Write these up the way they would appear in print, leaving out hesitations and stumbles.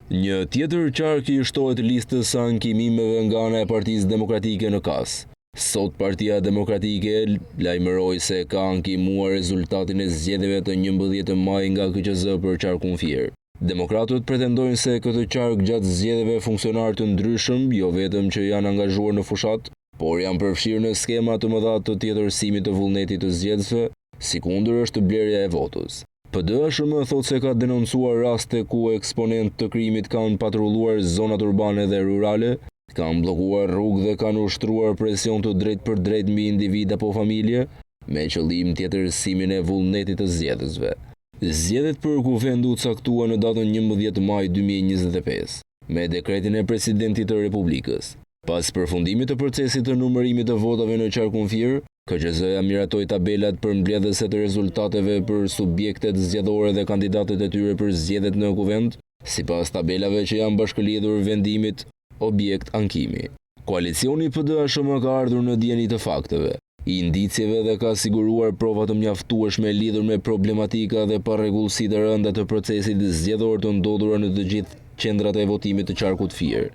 Një tjetër qark i shtohet listës së ankimimeve nga ana e Partisë Demokratike në KAS. Sot Partia Demokratike lajmëroi se ka ankimuar rezultatin e zgjedhjeve të 11 maj nga KQZ për qarkun Fier. Demokratët pretendojnë se këtë qark gjatë zgjedhjeve funksionarë të ndryshëm jo vetëm që janë angazhuar në fushat, por janë përfshirë në skema të mëdha të tjetërsimit të vullnetit të zgjedhësve, sikundër është blerja e votës. PD-SHM thotë se ka denoncuar raste ku eksponent të krimit kanë patrulluar zonat urbane dhe rurale, kanë bllokuar rrugë dhe kanë ushtruar presion të drejt për drejt mbi individ apo familje, me qëllim tjetërsimin e vullnetit të zgjedhësve. Zgjedhjet për kuvend u caktuan në datën 11 maj 2025, me dekretin e presidentit të Republikës. Pas përfundimit të procesit të numërimit të votave në qarkun Fier, KQZ-ja miratoi tabelat për mbledhëse të rezultateve për subjektet zgjedhore dhe kandidatët e tyre për zgjedhjet në kuvend, sipas tabelave që janë bashkëlidhur vendimit objekt ankimi. Koalicioni PD-SHM ka ardhur në dieni të fakteve, i indicjeve dhe ka siguruar prova të mjaftueshme lidhur me problematika dhe parregullësitë të rënda të procesit zgjedhor të ndodhura në të gjithë qendrat e votimit të qarkut Fier.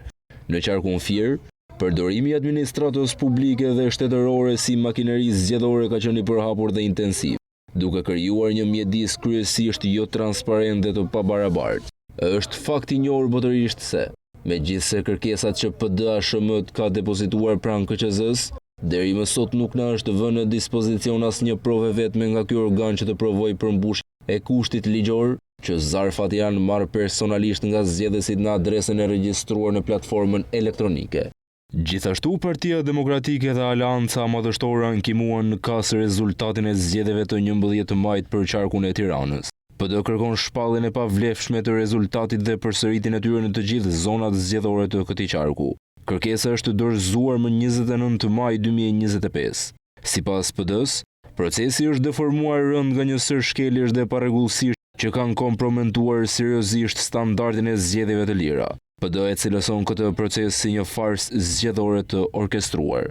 Në qarkun Fier, përdorimi i administratës publike dhe shtetërore si makineri zgjedhore ka qenë i përhapur dhe intensiv, duke krijuar një mjedis kryesisht jo transparent dhe të pabarabartë. Është fakt i njohur botërisht se megjithse kërkesat që PD-SHM ka depozituar pranë KQZ-s, deri më sot nuk na është vënë në dispozicion asnjë provë vetme nga ky organ që të provojë përmbushjen e kushtit ligjor që zarfat janë marrë personalisht nga zgjedhësit në adresën e regjistruar në platformën elektronike. Gjithashtu, Partia Demokratike dhe Aleanca Madhështore ankimuan në KAS rezultatin e zgjedhjeve të 11 majit për qarkun e Tiranës. PD kërkon shpalljen e pavlefshme të rezultatit dhe përsëritjen e tyre në të gjithë zonat zgjedhore të këtij qarku. Kërkesa është dorëzuar më 29 maj 2025. Sipas PD-s, procesi është deformuar rënd nga një sër shkeljesh dhe parregullësish që kanë komprometuar seriozisht standardin e zgjedhjeve të lira. PD e cilëson këtë proces si një farsë zgjedhore të orkestruar.